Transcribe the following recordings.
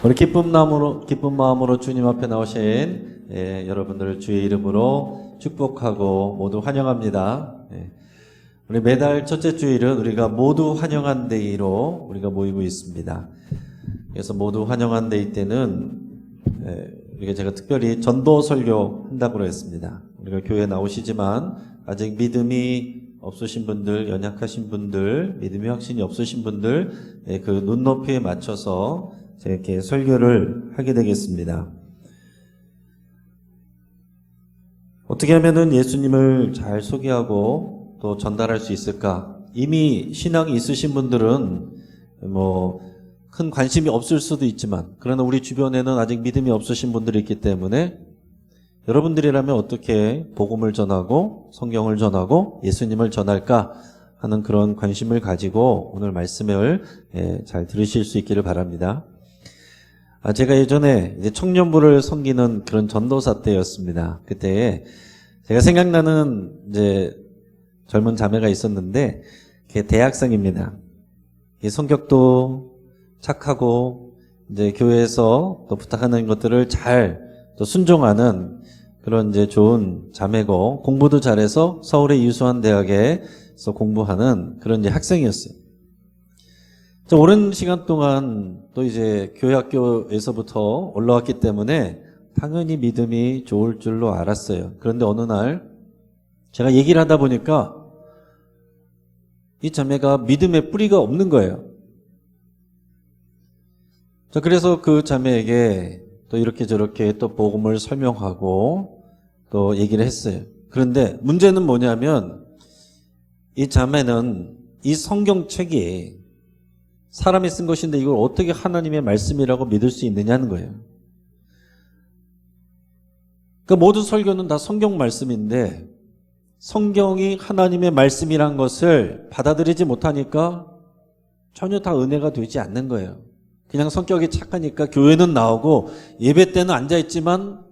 우리 기쁜 마음으로 주님 앞에 나오신 여러분들을 주의 이름으로 축복하고 모두 환영합니다. 우리 매달 첫째 주일은 우리가 모두 환영한 데이로 우리가 모이고 있습니다. 그래서 모두 환영한 데이 때는 우리가 제가 특별히 전도 설교 한다고 했습니다. 우리가 교회에 나오시지만 아직 믿음이 없으신 분들, 연약하신 분들, 믿음이 확신이 없으신 분들 그 눈높이에 맞춰서 제가 이렇게 설교를 하게 되겠습니다. 어떻게 하면은 예수님을 잘 소개하고 또 전달할 수 있을까? 이미 신앙이 있으신 분들은 큰 관심이 없을 수도 있지만, 그러나 우리 주변에는 아직 믿음이 없으신 분들이 있기 때문에 여러분들이라면 어떻게 복음을 전하고 성경을 전하고 예수님을 전할까 하는 그런 관심을 가지고 오늘 말씀을 잘 들으실 수 있기를 바랍니다. 제가 예전에 이제 청년부를 섬기는 그런 전도사 때였습니다. 그때 제가 생각나는 이제 젊은 자매가 있었는데, 그게 대학생입니다. 성격도 착하고 이제 교회에서 또 부탁하는 것들을 잘 또 순종하는 그런 이제 좋은 자매고, 공부도 잘해서 서울의 유수한 대학에서 공부하는 그런 이제 학생이었어요. 오랜 시간 동안 또 이제 교회 학교에서부터 올라왔기 때문에 당연히 믿음이 좋을 줄로 알았어요. 그런데 어느 날 제가 얘기를 하다 보니까 이 자매가 믿음의 뿌리가 없는 거예요. 그래서 그 자매에게 또 이렇게 저렇게 또 복음을 설명하고 또 얘기를 했어요. 그런데 문제는 뭐냐면 이 자매는 이 성경책이 사람이 쓴 것인데 이걸 어떻게 하나님의 말씀이라고 믿을 수 있느냐는 거예요. 그러니까 모든 설교는 다 성경 말씀인데 성경이 하나님의 말씀이란 것을 받아들이지 못하니까 전혀 다 은혜가 되지 않는 거예요. 그냥 성격이 착하니까 교회는 나오고 예배 때는 앉아있지만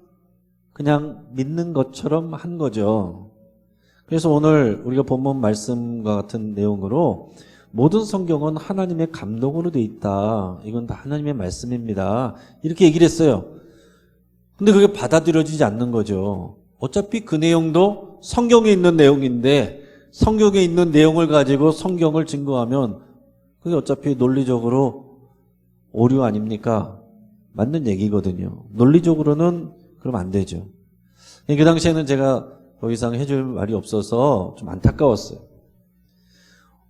그냥 믿는 것처럼 한 거죠. 그래서 오늘 우리가 본문 말씀과 같은 내용으로 모든 성경은 하나님의 감동으로 돼 있다. 이건 다 하나님의 말씀입니다. 이렇게 얘기를 했어요. 근데 그게 받아들여지지 않는 거죠. 어차피 그 내용도 성경에 있는 내용인데 성경에 있는 내용을 가지고 성경을 증거하면 그게 어차피 논리적으로 오류 아닙니까? 맞는 얘기거든요. 논리적으로는 그럼 안 되죠. 그 당시에는 제가 더 이상 해줄 말이 없어서 좀 안타까웠어요.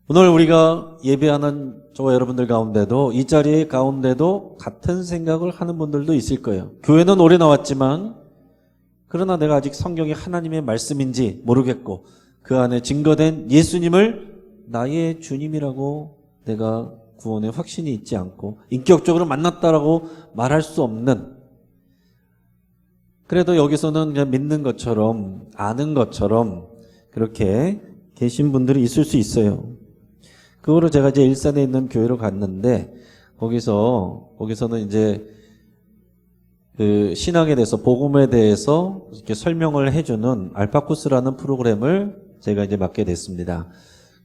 오늘 우리가 예배하는 저와 여러분들 가운데도, 이 자리 가운데도 같은 생각을 하는 분들도 있을 거예요. 교회는 오래 나왔지만 그러나 내가 아직 성경이 하나님의 말씀인지 모르겠고 그 안에 증거된 예수님을 나의 주님이라고 내가 구원의 확신이 있지 않고 인격적으로 만났다라고 말할 수 없는, 그래도 여기서는 그냥 믿는 것처럼 아는 것처럼 그렇게 계신 분들이 있을 수 있어요. 그 후로 제가 이제 일산에 있는 교회로 갔는데 거기서는 이제 그 신앙에 대해서, 복음에 대해서 이렇게 설명을 해주는 알파쿠스라는 프로그램을 제가 이제 맡게 됐습니다.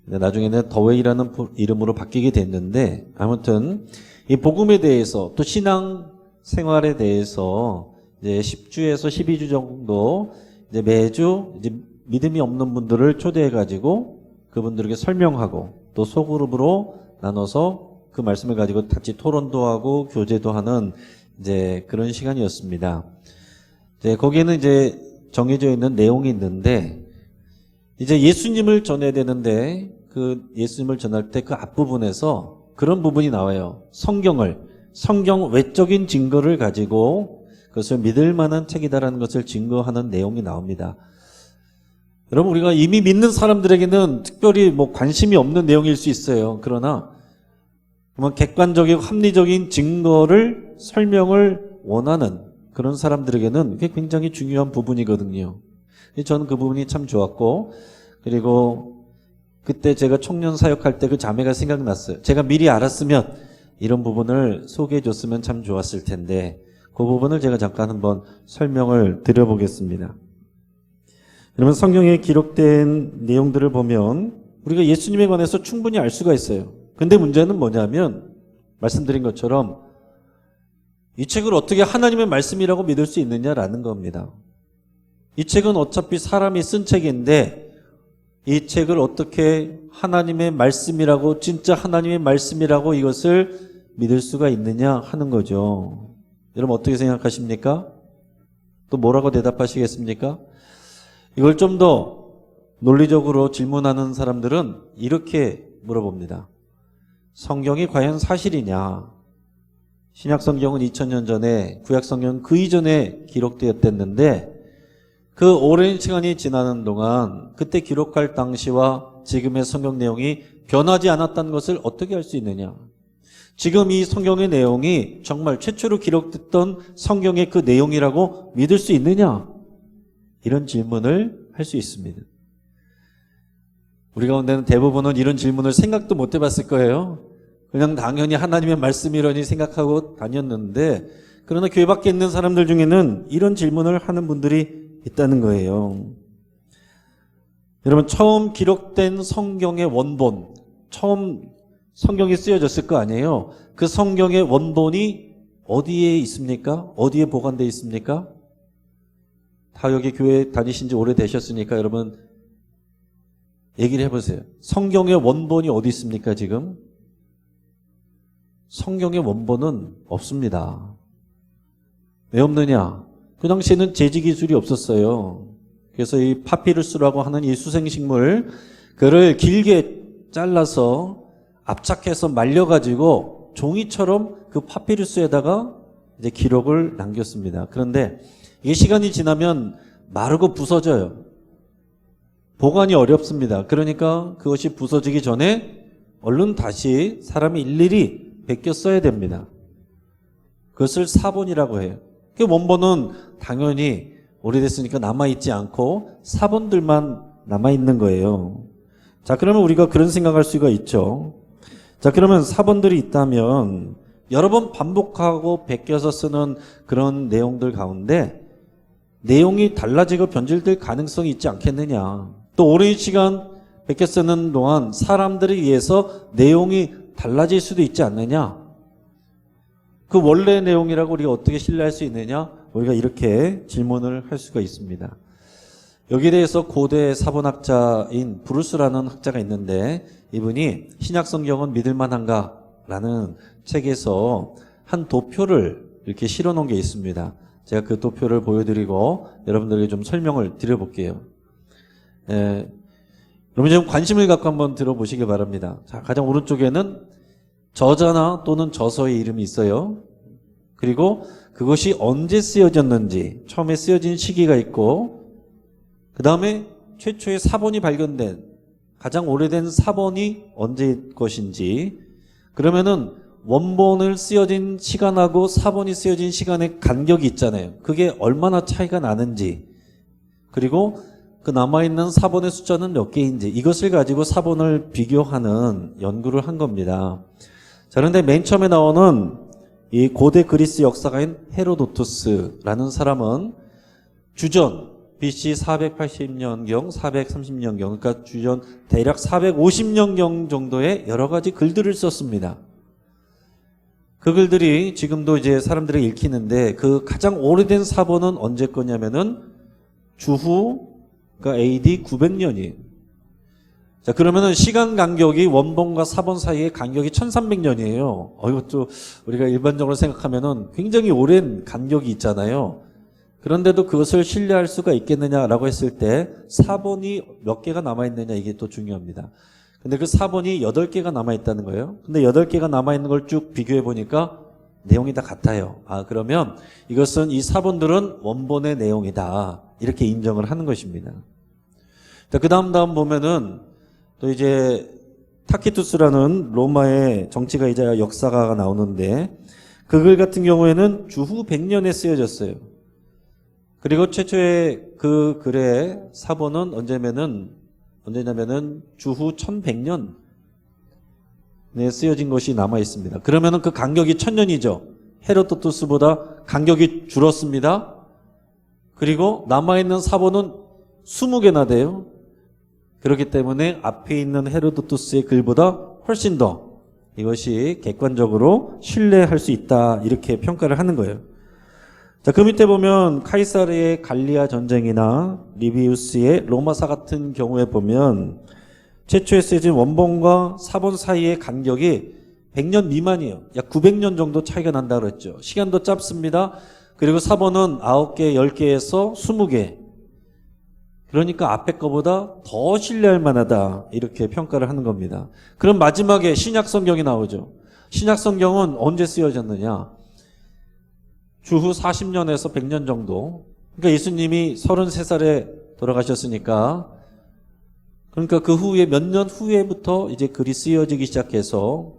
나중에는 더웨이라는 이름으로 바뀌게 됐는데, 아무튼 이 복음에 대해서 또 신앙 생활에 대해서 이제 10주에서 12주 정도 이제 매주 이제 믿음이 없는 분들을 초대해 가지고 그분들에게 설명하고 또 소그룹으로 나눠서 그 말씀을 가지고 같이 토론도 하고 교제도 하는 이제 그런 시간이었습니다. 이제 거기에는 이제 정해져 있는 내용이 있는데, 이제 예수님을 전해야 되는데 그 예수님을 전할 때 그 앞부분에서 그런 부분이 나와요. 성경 외적인 증거를 가지고 그것을 믿을 만한 책이다라는 것을 증거하는 내용이 나옵니다. 여러분, 우리가 이미 믿는 사람들에게는 특별히 관심이 없는 내용일 수 있어요. 그러나 객관적이고 합리적인 증거를 설명을 원하는 그런 사람들에게는 그게 굉장히 중요한 부분이거든요. 저는 그 부분이 참 좋았고, 그리고 그때 제가 청년 사역할 때 그 자매가 생각났어요. 제가 미리 알았으면 이런 부분을 소개해 줬으면 참 좋았을 텐데, 그 부분을 제가 잠깐 한번 설명을 드려보겠습니다. 여러분, 성경에 기록된 내용들을 보면 우리가 예수님에 관해서 충분히 알 수가 있어요. 근데 문제는 뭐냐면 말씀드린 것처럼 이 책을 어떻게 하나님의 말씀이라고 믿을 수 있느냐라는 겁니다. 이 책은 어차피 사람이 쓴 책인데 이 책을 어떻게 하나님의 말씀이라고, 진짜 하나님의 말씀이라고 이것을 믿을 수가 있느냐 하는 거죠. 여러분 어떻게 생각하십니까? 또 뭐라고 대답하시겠습니까? 이걸 좀 더 논리적으로 질문하는 사람들은 이렇게 물어봅니다. 성경이 과연 사실이냐? 신약 성경은 2000년 전에, 구약 성경은 그 이전에 기록되었댔는데 그 오랜 시간이 지나는 동안 그때 기록할 당시와 지금의 성경 내용이 변하지 않았다는 것을 어떻게 알 수 있느냐? 지금 이 성경의 내용이 정말 최초로 기록됐던 성경의 그 내용이라고 믿을 수 있느냐? 이런 질문을 할 수 있습니다. 우리 가운데는 대부분은 이런 질문을 생각도 못 해봤을 거예요. 그냥 당연히 하나님의 말씀이라니 생각하고 다녔는데, 그러나 교회 밖에 있는 사람들 중에는 이런 질문을 하는 분들이 있다는 거예요. 여러분, 처음 기록된 성경의 원본, 처음 성경이 쓰여졌을 거 아니에요. 그 성경의 원본이 어디에 있습니까? 어디에 보관되어 있습니까? 다 여기 교회 다니신 지 오래되셨으니까 여러분 얘기를 해보세요. 성경의 원본이 어디 있습니까 지금? 성경의 원본은 없습니다. 왜 없느냐? 그 당시에는 제지기술이 없었어요. 그래서 이 파피루스라고 하는 이 수생식물, 그를 길게 잘라서 압착해서 말려가지고 종이처럼 그 파피루스에다가 이제 기록을 남겼습니다. 그런데 이게 시간이 지나면 마르고 부서져요. 보관이 어렵습니다. 그러니까 그것이 부서지기 전에 얼른 다시 사람이 일일이 베껴 써야 됩니다. 그것을 사본이라고 해요. 그 원본은 당연히 오래됐으니까 남아있지 않고 사본들만 남아있는 거예요. 자, 그러면 우리가 그런 생각할 수가 있죠. 자, 그러면 사본들이 있다면 여러 번 반복하고 베껴서 쓰는 그런 내용들 가운데 내용이 달라지고 변질될 가능성이 있지 않겠느냐. 또 오랜 시간 베껴 쓰는 동안 사람들에 의해서 내용이 달라질 수도 있지 않느냐. 그 원래 내용이라고 우리가 어떻게 신뢰할 수 있느냐. 우리가 이렇게 질문을 할 수가 있습니다. 여기에 대해서 고대 사본학자인 브루스라는 학자가 있는데 이분이 신약성경은 믿을만한가? 라는 책에서 한 도표를 이렇게 실어 놓은 게 있습니다. 제가 그 도표를 보여드리고 여러분들에게 좀 설명을 드려볼게요. 여러분 좀 관심을 갖고 한번 들어보시기 바랍니다. 자, 가장 오른쪽에는 저자나 또는 저서의 이름이 있어요. 그리고 그것이 언제 쓰여졌는지, 처음에 쓰여진 시기가 있고, 그 다음에 최초의 사본이 발견된 가장 오래된 사본이 언제일 것인지, 그러면은 원본을 쓰여진 시간하고 사본이 쓰여진 시간의 간격이 있잖아요. 그게 얼마나 차이가 나는지, 그리고 그 남아있는 사본의 숫자는 몇 개인지, 이것을 가지고 사본을 비교하는 연구를 한 겁니다. 자, 그런데 맨 처음에 나오는 이 고대 그리스 역사가인 헤로도투스라는 사람은 주전 BC 480년경, 430년경, 그러니까 주전 대략 450년경 정도의 여러 가지 글들을 썼습니다. 그 글들이 지금도 이제 사람들이 읽히는데 그 가장 오래된 사본은 언제 거냐면은 주후, 그러니까 AD 900년이에요. 자, 그러면은 시간 간격이 원본과 사본 사이의 간격이 1300년이에요. 이것도 우리가 일반적으로 생각하면은 굉장히 오랜 간격이 있잖아요. 그런데도 그것을 신뢰할 수가 있겠느냐라고 했을 때 사본이 몇 개가 남아있느냐, 이게 또 중요합니다. 근데 그 사본이 8개가 남아있다는 거예요. 근데 8개가 남아있는 걸 쭉 비교해 보니까 내용이 다 같아요. 그러면 이것은 이 사본들은 원본의 내용이다. 이렇게 인정을 하는 것입니다. 자, 그 다음 보면은 또 이제 타키투스라는 로마의 정치가이자 역사가가 나오는데 그 글 같은 경우에는 주후 100년에 쓰여졌어요. 그리고 최초의 그 글의 사본은 언제냐면은 주후 1100년에 쓰여진 것이 남아 있습니다. 그러면은 그 간격이 1000년이죠. 헤로도투스보다 간격이 줄었습니다. 그리고 남아있는 사본은 20개나 돼요. 그렇기 때문에 앞에 있는 헤로도투스의 글보다 훨씬 더 이것이 객관적으로 신뢰할 수 있다. 이렇게 평가를 하는 거예요. 자, 그 밑에 보면 카이사르의 갈리아 전쟁이나 리비우스의 로마사 같은 경우에 보면 최초에 쓰여진 원본과 사본 사이의 간격이 100년 미만이에요. 약 900년 정도 차이가 난다고 그랬죠. 시간도 짧습니다. 그리고 사본은 9개, 10개에서 20개. 그러니까 앞에 거보다 더 신뢰할 만하다. 이렇게 평가를 하는 겁니다. 그럼 마지막에 신약 성경이 나오죠. 신약 성경은 언제 쓰여졌느냐? 주후 40년에서 100년 정도. 그러니까 예수님이 33살에 돌아가셨으니까, 그러니까 그 후에 몇 년 후에부터 이제 글이 쓰여지기 시작해서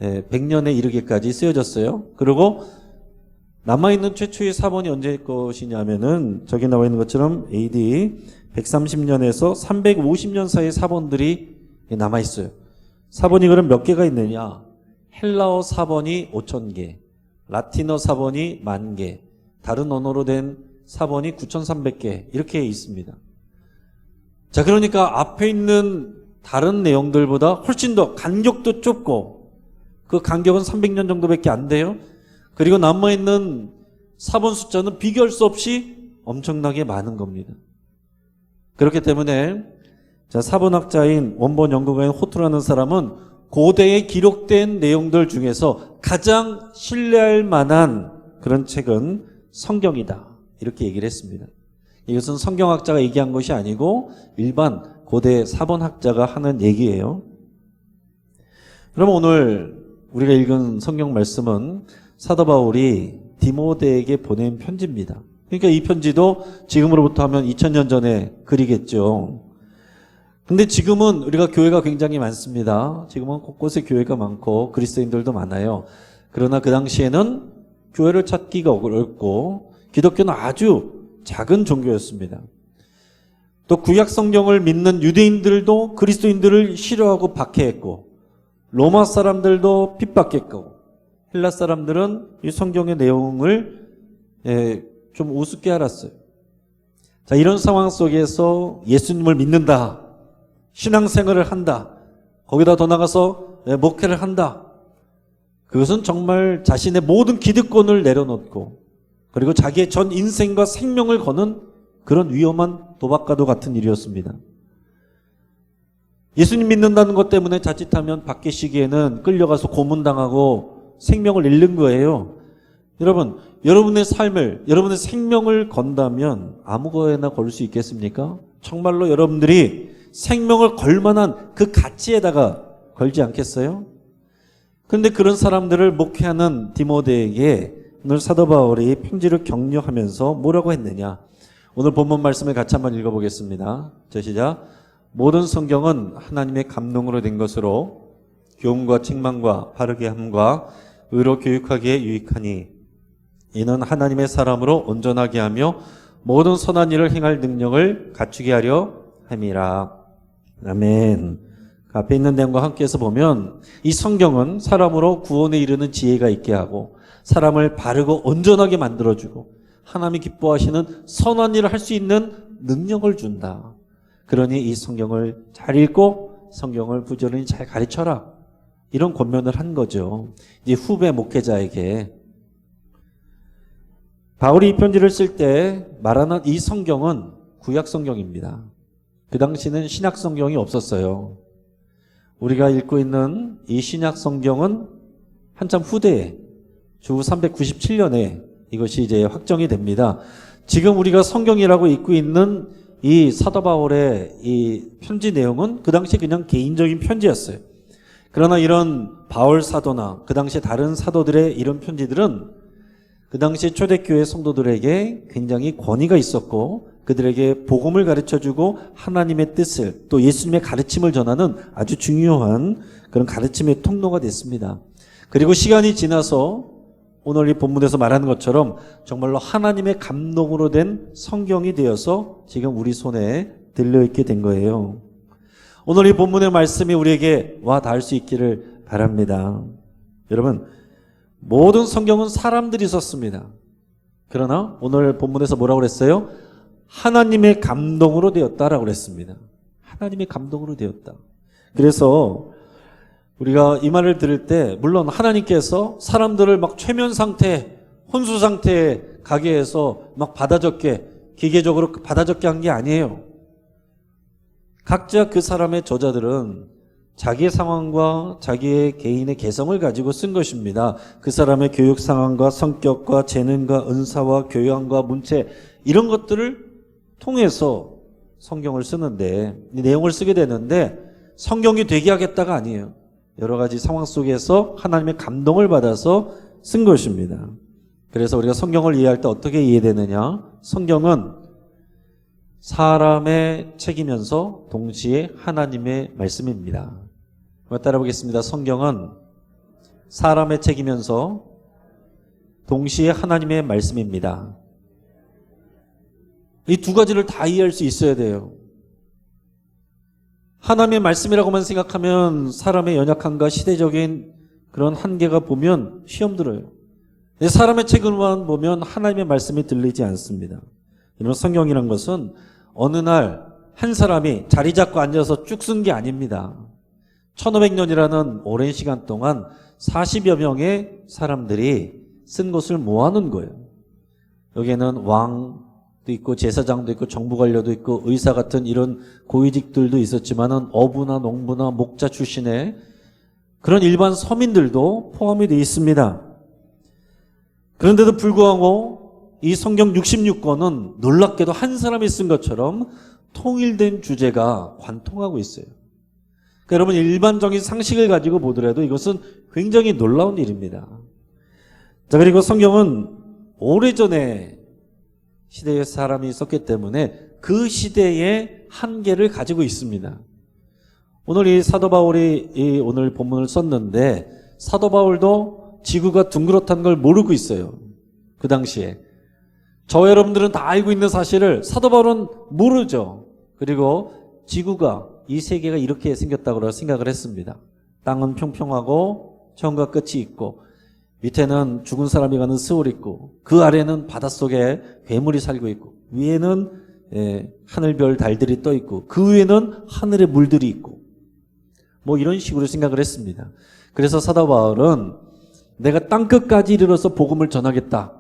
100년에 이르기까지 쓰여졌어요. 그리고 남아있는 최초의 사본이 언제일 것이냐면은 저기 나와 있는 것처럼 AD 130년에서 350년 사이의 사본들이 남아있어요. 사본이 그럼 몇 개가 있느냐? 헬라어 사본이 5,000개, 라틴어 사본이 10,000개, 다른 언어로 된 사본이 9,300개 이렇게 있습니다. 자, 그러니까 앞에 있는 다른 내용들보다 훨씬 더 간격도 좁고 그 간격은 300년 정도밖에 안 돼요. 그리고 남아있는 사본 숫자는 비교할 수 없이 엄청나게 많은 겁니다. 그렇기 때문에 자, 사본학자인 원본 연구가인 호투라는 사람은 고대에 기록된 내용들 중에서 가장 신뢰할 만한 그런 책은 성경이다. 이렇게 얘기를 했습니다. 이것은 성경학자가 얘기한 것이 아니고 일반 고대 사본학자가 하는 얘기예요. 그럼 오늘 우리가 읽은 성경 말씀은 사도 바울이 디모데에게 보낸 편지입니다. 그러니까 이 편지도 지금으로부터 하면 2000년 전에 글이겠죠. 근데 지금은 우리가 교회가 굉장히 많습니다. 지금은 곳곳에 교회가 많고 그리스도인들도 많아요. 그러나 그 당시에는 교회를 찾기가 어렵고 기독교는 아주 작은 종교였습니다. 또 구약 성경을 믿는 유대인들도 그리스도인들을 싫어하고 박해했고 로마 사람들도 핍박했고 헬라 사람들은 이 성경의 내용을 좀 우습게 알았어요. 자, 이런 상황 속에서 예수님을 믿는다, 신앙생활을 한다, 거기다 더 나가서 목회를 한다. 그것은 정말 자신의 모든 기득권을 내려놓고 그리고 자기의 전 인생과 생명을 거는 그런 위험한 도박과도 같은 일이었습니다. 예수님 믿는다는 것 때문에 자칫하면 밖에 시기에는 끌려가서 고문당하고 생명을 잃는 거예요. 여러분, 여러분의 삶을, 여러분의 생명을 건다면 아무 거에나 걸 수 있겠습니까? 정말로 여러분들이 생명을 걸 만한 그 가치에다가 걸지 않겠어요? 그런데 그런 사람들을 목회하는 디모데에게 오늘 사도 바울이 편지를 격려하면서 뭐라고 했느냐? 오늘 본문 말씀을 같이 한번 읽어보겠습니다. 자, 시작. 모든 성경은 하나님의 감동으로 된 것으로 교훈과 책망과 바르게 함과 의로 교육하기에 유익하니 이는 하나님의 사람으로 온전하게 하며 모든 선한 일을 행할 능력을 갖추게 하려 함이라. 아멘. 앞에 있는 내용과 함께해서 보면 이 성경은 사람으로 구원에 이르는 지혜가 있게 하고 사람을 바르고 온전하게 만들어주고 하나님이 기뻐하시는 선한 일을 할 수 있는 능력을 준다. 그러니 이 성경을 잘 읽고 성경을 부지런히 잘 가르쳐라. 이런 권면을 한 거죠. 이제 후배 목회자에게. 바울이 이 편지를 쓸 때 말하는 이 성경은 구약 성경입니다. 그 당시는 신약 성경이 없었어요. 우리가 읽고 있는 이 신약 성경은 한참 후대에 주후 397년에 이것이 이제 확정이 됩니다. 지금 우리가 성경이라고 읽고 있는 이 사도 바울의 이 편지 내용은 그 당시 그냥 개인적인 편지였어요. 그러나 이런 바울 사도나 그 당시 다른 사도들의 이런 편지들은 그 당시 초대교회 성도들에게 굉장히 권위가 있었고 그들에게 복음을 가르쳐주고 하나님의 뜻을 또 예수님의 가르침을 전하는 아주 중요한 그런 가르침의 통로가 됐습니다. 그리고 시간이 지나서 오늘 이 본문에서 말하는 것처럼 정말로 하나님의 감동으로 된 성경이 되어서 지금 우리 손에 들려있게 된 거예요. 오늘 이 본문의 말씀이 우리에게 와 닿을 수 있기를 바랍니다. 여러분, 모든 성경은 사람들이 썼습니다. 그러나 오늘 본문에서 뭐라고 그랬어요? 하나님의 감동으로 되었다라고 그랬습니다. 하나님의 감동으로 되었다. 그래서 우리가 이 말을 들을 때 물론 하나님께서 사람들을 막 최면 상태, 혼수 상태에 가게 해서 막 받아 적게, 기계적으로 받아 적게 한 게 아니에요. 각자 그 사람의 저자들은 자기의 상황과 자기의 개인의 개성을 가지고 쓴 것입니다. 그 사람의 교육 상황과 성격과 재능과 은사와 교양과 문체 이런 것들을 통해서 성경을 쓰는데, 이 내용을 쓰게 되는데 성경이 되게 하겠다가 아니에요. 여러 가지 상황 속에서 하나님의 감동을 받아서 쓴 것입니다. 그래서 우리가 성경을 이해할 때 어떻게 이해되느냐? 성경은 사람의 책이면서 동시에 하나님의 말씀입니다. 따라 보겠습니다. 성경은 사람의 책이면서 동시에 하나님의 말씀입니다. 이 두 가지를 다 이해할 수 있어야 돼요. 하나님의 말씀이라고만 생각하면 사람의 연약함과 시대적인 그런 한계가 보면 시험 들어요. 사람의 책을만 보면 하나님의 말씀이 들리지 않습니다. 여러분, 성경이란 것은 어느 날 한 사람이 자리 잡고 앉아서 쭉 쓴 게 아닙니다. 1500년이라는 오랜 시간 동안 40여 명의 사람들이 쓴 것을 모아놓은 거예요. 여기에는 왕도 있고 제사장도 있고 정부관료도 있고 의사 같은 이런 고위직들도 있었지만은 어부나 농부나 목자 출신의 그런 일반 서민들도 포함이 되어 있습니다. 그런데도 불구하고 이 성경 66권은 놀랍게도 한 사람이 쓴 것처럼 통일된 주제가 관통하고 있어요. 그러니까 여러분, 일반적인 상식을 가지고 보더라도 이것은 굉장히 놀라운 일입니다. 자, 그리고 성경은 오래전에 시대에 사람이 썼기 때문에 그 시대의 한계를 가지고 있습니다. 오늘 이 사도 바울이 이 오늘 본문을 썼는데 사도 바울도 지구가 둥그렇다는 걸 모르고 있어요. 그 당시에. 저 여러분들은 다 알고 있는 사실을 사도 바울은 모르죠. 그리고 지구가, 이 세계가 이렇게 생겼다고 생각을 했습니다. 땅은 평평하고 처음과 끝이 있고 밑에는 죽은 사람이 가는 스월이 있고 그 아래는 바닷속에 괴물이 살고 있고 위에는 하늘별 달들이 떠 있고 그 위에는 하늘의 물들이 있고 뭐 이런 식으로 생각을 했습니다. 그래서 사도 바울은 내가 땅끝까지 이르러서 복음을 전하겠다.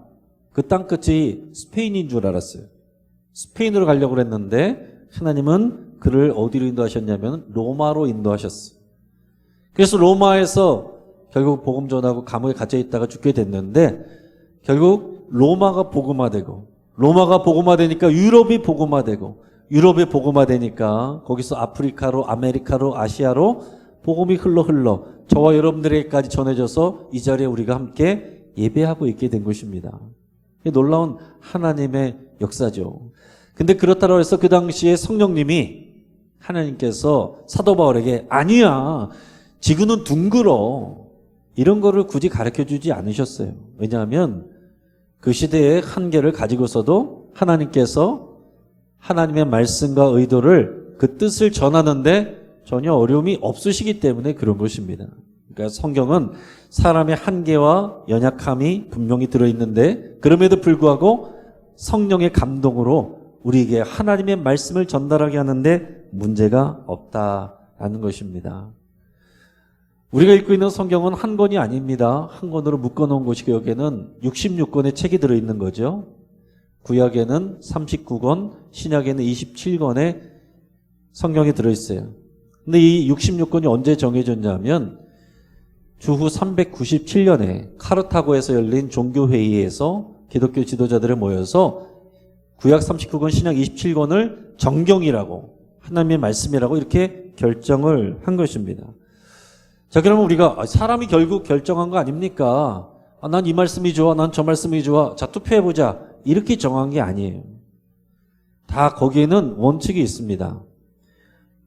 그 땅끝이 스페인인 줄 알았어요. 스페인으로 가려고 했는데 하나님은 그를 어디로 인도하셨냐면 로마로 인도하셨어요. 그래서 로마에서 결국 복음 전하고 감옥에 갇혀 있다가 죽게 됐는데 결국 로마가 복음화되고 로마가 복음화되니까 유럽이 복음화되고 유럽이 복음화되니까 거기서 아프리카로 아메리카로 아시아로 복음이 흘러 저와 여러분들에게까지 전해져서 이 자리에 우리가 함께 예배하고 있게 된 것입니다. 놀라운 하나님의 역사죠. 근데 그렇다고 해서 그 당시에 성령님이 하나님께서 사도 바울에게 아니야, 지구는 둥글어, 이런 거를 굳이 가르쳐주지 않으셨어요. 왜냐하면 그 시대의 한계를 가지고서도 하나님께서 하나님의 말씀과 의도를 그 뜻을 전하는데 전혀 어려움이 없으시기 때문에 그런 것입니다. 그러니까 성경은 사람의 한계와 연약함이 분명히 들어있는데 그럼에도 불구하고 성령의 감동으로 우리에게 하나님의 말씀을 전달하게 하는데 문제가 없다라는 것입니다. 우리가 읽고 있는 성경은 한 권이 아닙니다. 한 권으로 묶어놓은 것이고 여기에는 66권의 책이 들어있는 거죠. 구약에는 39권, 신약에는 27권의 성경이 들어있어요. 근데 이 66권이 언제 정해졌냐면 주후 397년에 카르타고에서 열린 종교회의에서 기독교 지도자들이 모여서 구약 39권, 신약 27권을 정경이라고, 하나님의 말씀이라고 이렇게 결정을 한 것입니다. 자, 그러면 우리가 사람이 결국 결정한 거 아닙니까? 난 이 말씀이 좋아, 난 저 말씀이 좋아, 자 투표해보자, 이렇게 정한 게 아니에요. 다 거기에는 원칙이 있습니다.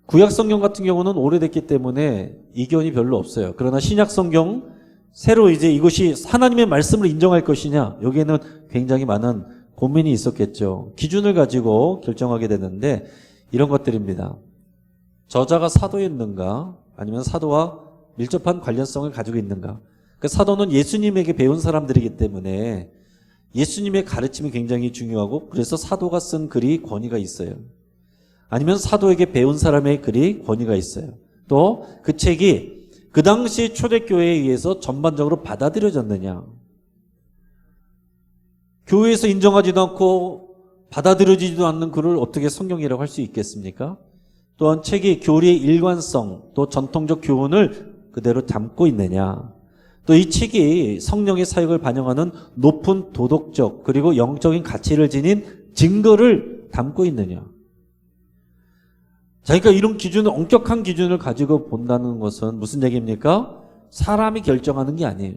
구약 성경 같은 경우는 오래됐기 때문에 이견이 별로 없어요. 그러나 신약 성경, 새로 이제 이것이 하나님의 말씀을 인정할 것이냐, 여기에는 굉장히 많은 고민이 있었겠죠. 기준을 가지고 결정하게 되는데 이런 것들입니다. 저자가 사도였는가, 아니면 사도와 밀접한 관련성을 가지고 있는가. 그러니까 사도는 예수님에게 배운 사람들이기 때문에 예수님의 가르침이 굉장히 중요하고 그래서 사도가 쓴 글이 권위가 있어요. 아니면 사도에게 배운 사람의 글이 권위가 있어요. 또 그 책이 그 당시 초대교회에 의해서 전반적으로 받아들여졌느냐? 교회에서 인정하지도 않고 받아들여지지도 않는 글을 어떻게 성경이라고 할 수 있겠습니까? 또한 책이 교리의 일관성, 또 전통적 교훈을 그대로 담고 있느냐? 또 이 책이 성령의 사역을 반영하는 높은 도덕적 그리고 영적인 가치를 지닌 증거를 담고 있느냐? 자, 그러니까 이런 기준을, 엄격한 기준을 가지고 본다는 것은 무슨 얘기입니까? 사람이 결정하는 게 아니에요.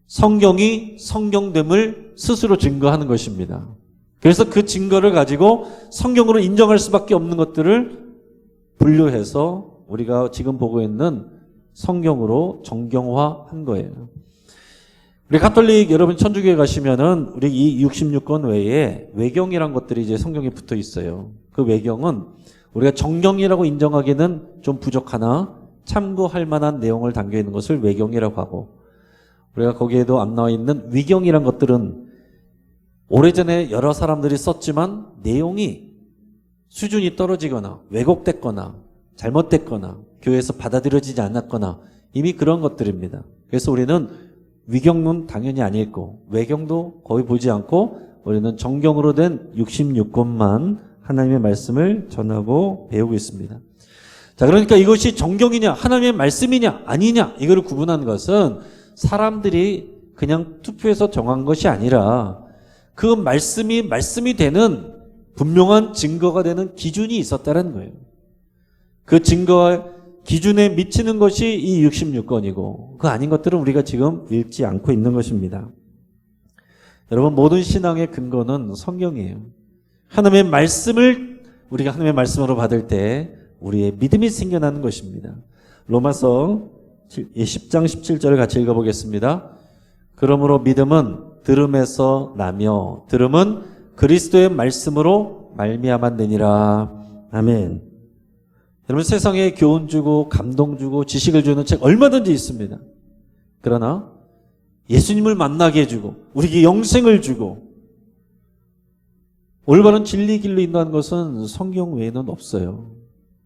성경이 성경됨을 스스로 증거하는 것입니다. 그래서 그 증거를 가지고 성경으로 인정할 수밖에 없는 것들을 분류해서 우리가 지금 보고 있는 성경으로 정경화한 거예요. 우리 가톨릭 여러분 천주교에 가시면은 우리 이 66권 외에 외경이란 것들이 이제 성경에 붙어 있어요. 그 외경은 우리가 정경이라고 인정하기는 좀 부족하나 참고할 만한 내용을 담겨 있는 것을 외경이라고 하고, 우리가 거기에도 안 나와 있는 위경이란 것들은 오래전에 여러 사람들이 썼지만 내용이 수준이 떨어지거나 왜곡됐거나 잘못됐거나 교회에서 받아들여지지 않았거나 이미 그런 것들입니다. 그래서 우리는 위경은 당연히 안 읽고 외경도 거의 보지 않고 우리는 정경으로 된 66권만 하나님의 말씀을 전하고 배우고 있습니다. 자, 그러니까 이것이 정경이냐 하나님의 말씀이냐 아니냐 이거를 구분하는 것은 사람들이 그냥 투표해서 정한 것이 아니라 그 말씀이 되는 분명한 증거가 되는 기준이 있었다는 거예요. 그 증거와 기준에 미치는 것이 이 66권이고 그 아닌 것들은 우리가 지금 읽지 않고 있는 것입니다. 여러분, 모든 신앙의 근거는 성경이에요. 하나님의 말씀을 우리가 하나님의 말씀으로 받을 때 우리의 믿음이 생겨나는 것입니다. 로마서 10장 17절을 같이 읽어보겠습니다. 그러므로 믿음은 들음에서 나며 들음은 그리스도의 말씀으로 말미암았느니라. 아멘. 여러분, 세상에 교훈 주고 감동 주고 지식을 주는 책 얼마든지 있습니다. 그러나 예수님을 만나게 해주고 우리에게 영생을 주고 올바른 진리 길로 인도하는 것은 성경 외에는 없어요.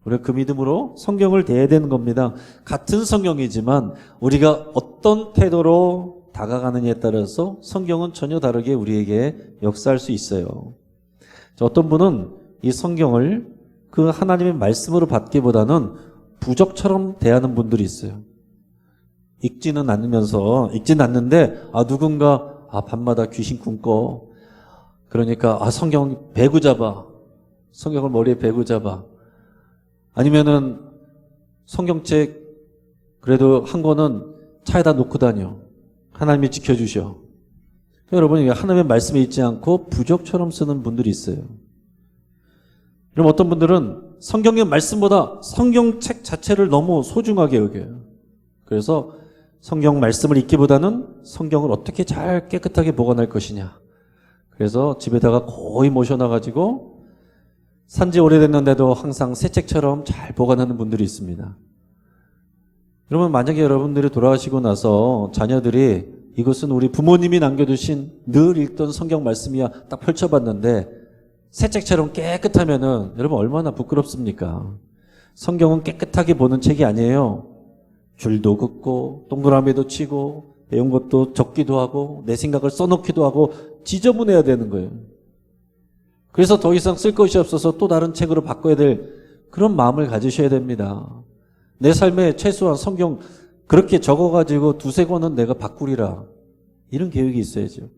우리가 그 믿음으로 성경을 대해야 되는 겁니다. 같은 성경이지만 우리가 어떤 태도로 다가가느냐에 따라서 성경은 전혀 다르게 우리에게 역사할 수 있어요. 어떤 분은 이 성경을 그 하나님의 말씀으로 받기보다는 부적처럼 대하는 분들이 있어요. 읽지는 않는데 누군가 밤마다 귀신 꿈꿔. 그러니까 성경 배구 잡아. 성경을 머리에 배구 잡아. 아니면은 성경책 그래도 한 권은 차에다 놓고 다녀. 하나님이 지켜주셔. 여러분, 하나님의 말씀에 있지 않고 부적처럼 쓰는 분들이 있어요. 그럼 어떤 분들은 성경의 말씀보다 성경책 자체를 너무 소중하게 여겨요. 그래서 성경 말씀을 읽기보다는 성경을 어떻게 잘 깨끗하게 보관할 것이냐. 그래서 집에다가 거의 모셔놔가지고 산지 오래됐는데도 항상 새 책처럼 잘 보관하는 분들이 있습니다. 여러분, 만약에 여러분들이 돌아가시고 나서 자녀들이 이것은 우리 부모님이 남겨두신 늘 읽던 성경 말씀이야 딱 펼쳐봤는데 새 책처럼 깨끗하면은 여러분 얼마나 부끄럽습니까? 성경은 깨끗하게 보는 책이 아니에요. 줄도 긋고 동그라미도 치고 배운 것도 적기도 하고 내 생각을 써놓기도 하고 지저분해야 되는 거예요. 그래서 더 이상 쓸 것이 없어서 또 다른 책으로 바꿔야 될 그런 마음을 가지셔야 됩니다. 내 삶에 최소한 성경 그렇게 적어가지고 두세 권은 내가 바꾸리라. 이런 계획이 있어야죠.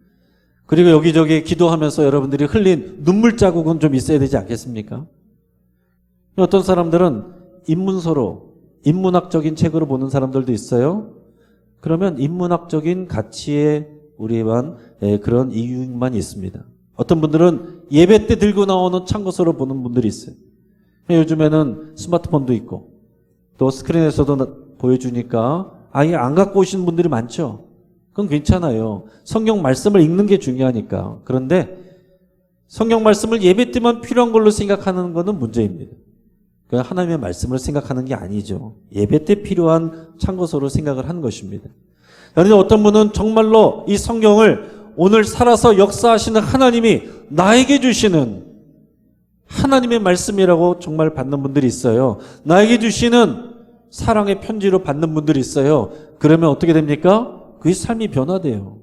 그리고 여기저기 기도하면서 여러분들이 흘린 눈물 자국은 좀 있어야 되지 않겠습니까? 어떤 사람들은 인문서로, 인문학적인 책으로 보는 사람들도 있어요. 그러면 인문학적인 가치에 우리만 그런 이유만 있습니다. 어떤 분들은 예배 때 들고 나오는 참고서로 보는 분들이 있어요. 요즘에는 스마트폰도 있고 또 스크린에서도 보여주니까 아예 안 갖고 오시는 분들이 많죠. 그건 괜찮아요. 성경 말씀을 읽는 게 중요하니까. 그런데 성경 말씀을 예배 때만 필요한 걸로 생각하는 것은 문제입니다. 하나님의 말씀을 생각하는 게 아니죠. 예배 때 필요한 참고서로 생각을 한 것입니다. 그런데 어떤 분은 정말로 이 성경을 오늘 살아서 역사하시는 하나님이 나에게 주시는 하나님의 말씀이라고 정말 받는 분들이 있어요. 나에게 주시는 사랑의 편지로 받는 분들이 있어요. 그러면 어떻게 됩니까? 그의 삶이 변화돼요.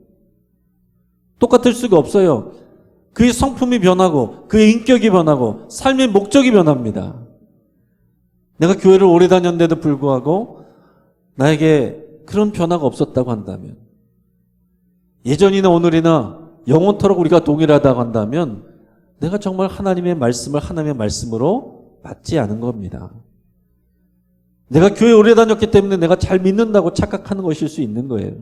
똑같을 수가 없어요. 그의 성품이 변하고 그의 인격이 변하고 삶의 목적이 변합니다. 내가 교회를 오래 다녔는데도 불구하고 나에게 그런 변화가 없었다고 한다면, 예전이나 오늘이나 영원토록 우리가 동일하다고 한다면 내가 정말 하나님의 말씀을 하나님의 말씀으로 받지 않은 겁니다. 내가 교회 오래 다녔기 때문에 내가 잘 믿는다고 착각하는 것일 수 있는 거예요.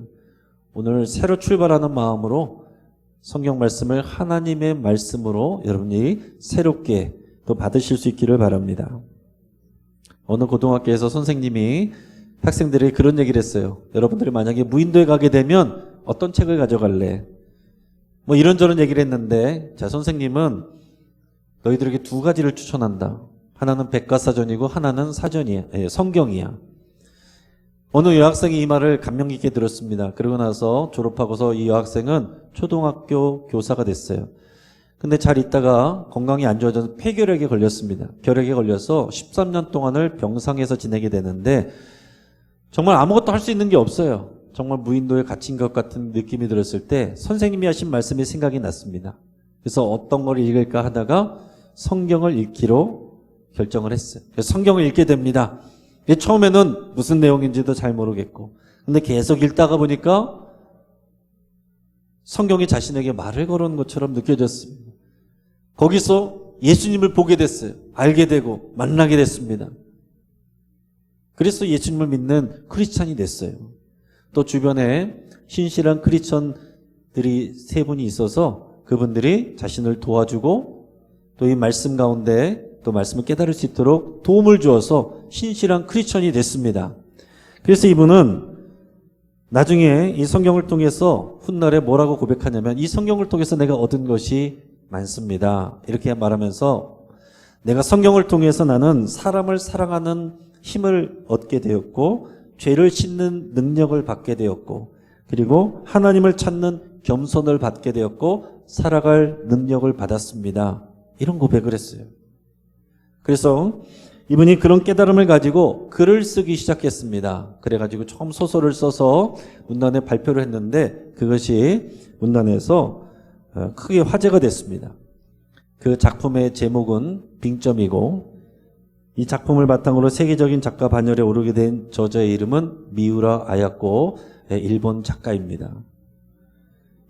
오늘 새로 출발하는 마음으로 성경 말씀을 하나님의 말씀으로 여러분이 새롭게 또 받으실 수 있기를 바랍니다. 어느 고등학교에서 선생님이 학생들에게 그런 얘기를 했어요. 여러분들이 만약에 무인도에 가게 되면 어떤 책을 가져갈래? 뭐 이런저런 얘기를 했는데, 자, 선생님은 너희들에게 두 가지를 추천한다. 하나는 백과사전이고 하나는 사전이야. 성경이야. 어느 여학생이 이 말을 감명 깊게 들었습니다. 그러고 나서 졸업하고서 이 여학생은 초등학교 교사가 됐어요. 근데 잘 있다가 건강이 안 좋아져서 폐결핵에 걸렸습니다. 결핵에 걸려서 13년 동안을 병상에서 지내게 되는데 정말 아무것도 할 수 있는 게 없어요. 정말 무인도에 갇힌 것 같은 느낌이 들었을 때 선생님이 하신 말씀이 생각이 났습니다. 그래서 어떤 걸 읽을까 하다가 성경을 읽기로 결정을 했어요. 그래서 성경을 읽게 됩니다. 처음에는 무슨 내용인지도 잘 모르겠고, 근데 계속 읽다가 보니까 성경이 자신에게 말을 걸은 것처럼 느껴졌습니다. 거기서 예수님을 보게 됐어요. 알게 되고 만나게 됐습니다. 그래서 예수님을 믿는 크리스찬이 됐어요. 또 주변에 신실한 크리스찬들이 세 분이 있어서 그분들이 자신을 도와주고 또 이 말씀 가운데 또 말씀을 깨달을 수 있도록 도움을 주어서 신실한 크리스찬이 됐습니다. 그래서 이분은 나중에 이 성경을 통해서 훗날에 뭐라고 고백하냐면, 이 성경을 통해서 내가 얻은 것이 많습니다. 이렇게 말하면서 내가 성경을 통해서 나는 사람을 사랑하는 힘을 얻게 되었고, 죄를 씻는 능력을 받게 되었고, 그리고 하나님을 찾는 겸손을 받게 되었고, 살아갈 능력을 받았습니다. 이런 고백을 했어요. 그래서 이분이 그런 깨달음을 가지고 글을 쓰기 시작했습니다. 그래가지고 처음 소설을 써서 문단에 발표를 했는데 그것이 문단에서 크게 화제가 됐습니다. 그 작품의 제목은 빙점이고, 이 작품을 바탕으로 세계적인 작가 반열에 오르게 된 저자의 이름은 미우라 아야코, 일본 작가입니다.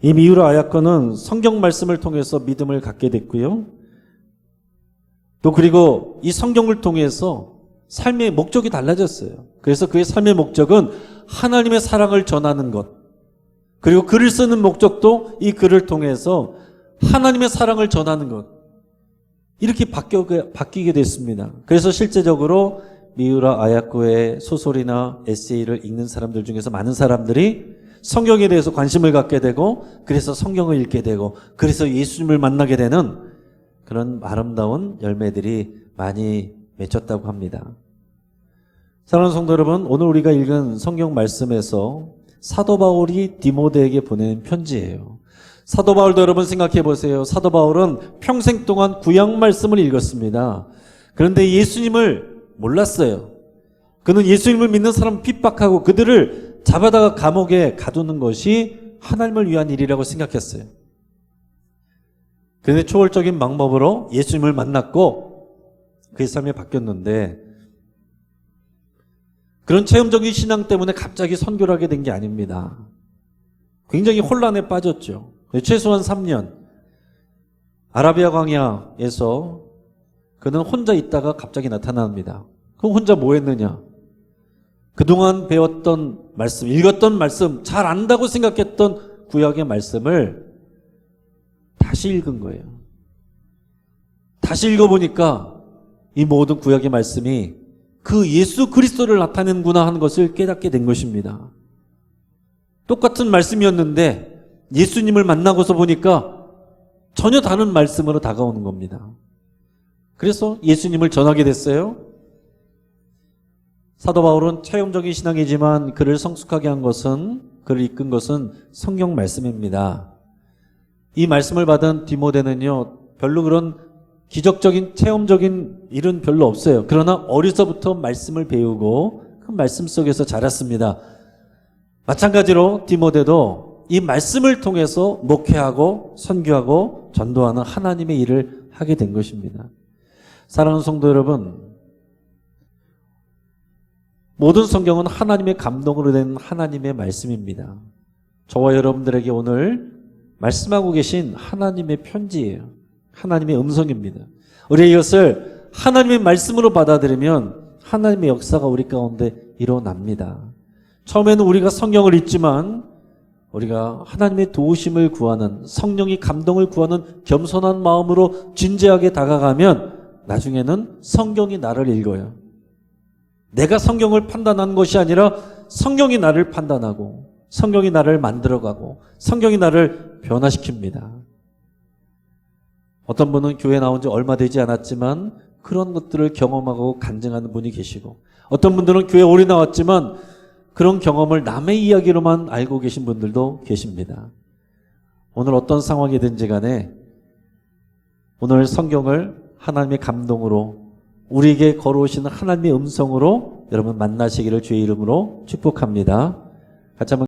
이 미우라 아야코는 성경 말씀을 통해서 믿음을 갖게 됐고요. 또 그리고 이 성경을 통해서 삶의 목적이 달라졌어요. 그래서 그의 삶의 목적은 하나님의 사랑을 전하는 것, 그리고 글을 쓰는 목적도 이 글을 통해서 하나님의 사랑을 전하는 것, 이렇게 바뀌게 됐습니다. 그래서 실제적으로 미우라 아야코의 소설이나 에세이를 읽는 사람들 중에서 많은 사람들이 성경에 대해서 관심을 갖게 되고, 그래서 성경을 읽게 되고, 그래서 예수님을 만나게 되는 그런 아름다운 열매들이 많이 맺혔다고 합니다. 사랑하는 성도 여러분, 오늘 우리가 읽은 성경 말씀에서 사도 바울이 디모데에게 보낸 편지예요. 사도 바울도 여러분 생각해 보세요. 사도 바울은 평생 동안 구약 말씀을 읽었습니다. 그런데 예수님을 몰랐어요. 그는 예수님을 믿는 사람을 핍박하고 그들을 잡아다가 감옥에 가두는 것이 하나님을 위한 일이라고 생각했어요. 그런데 초월적인 방법으로 예수님을 만났고 그의 삶이 바뀌었는데, 그런 체험적인 신앙 때문에 갑자기 선교를 하게 된 게 아닙니다. 굉장히 혼란에 빠졌죠. 최소한 3년 아라비아 광야에서 그는 혼자 있다가 갑자기 나타납니다. 그럼 혼자 뭐 했느냐? 그동안 배웠던 말씀, 읽었던 말씀, 잘 안다고 생각했던 구약의 말씀을 다시 읽은 거예요. 다시 읽어보니까 이 모든 구약의 말씀이 그 예수 그리스도를 나타내는구나 하는 것을 깨닫게 된 것입니다. 똑같은 말씀이었는데 예수님을 만나고서 보니까 전혀 다른 말씀으로 다가오는 겁니다. 그래서 예수님을 전하게 됐어요. 사도 바울은 체험적인 신앙이지만 그를 성숙하게 한 것은, 그를 이끈 것은 성경 말씀입니다. 이 말씀을 받은 디모데는요, 별로 그런 기적적인 체험적인 일은 별로 없어요. 그러나 어려서부터 말씀을 배우고 그 그 말씀 속에서 자랐습니다. 마찬가지로 디모데도 이 말씀을 통해서 목회하고 선교하고 전도하는 하나님의 일을 하게 된 것입니다. 사랑하는 성도 여러분, 모든 성경은 하나님의 감동으로 된 하나님의 말씀입니다. 저와 여러분들에게 오늘 말씀하고 계신 하나님의 편지예요. 하나님의 음성입니다. 우리가 이것을 하나님의 말씀으로 받아들이면 하나님의 역사가 우리 가운데 일어납니다. 처음에는 우리가 성경을 읽지만 우리가 하나님의 도우심을 구하는, 성령의 감동을 구하는 겸손한 마음으로 진지하게 다가가면 나중에는 성경이 나를 읽어요. 내가 성경을 판단하는 것이 아니라 성경이 나를 판단하고 성경이 나를 만들어가고 성경이 나를 변화시킵니다. 어떤 분은 교회 나온 지 얼마 되지 않았지만 그런 것들을 경험하고 간증하는 분이 계시고, 어떤 분들은 교회 오래 나왔지만 그런 경험을 남의 이야기로만 알고 계신 분들도 계십니다. 오늘 어떤 상황이든지 간에 오늘 성경을 하나님의 감동으로 우리에게 걸어오시는 하나님의 음성으로 여러분 만나시기를 주의 이름으로 축복합니다. 같이 한번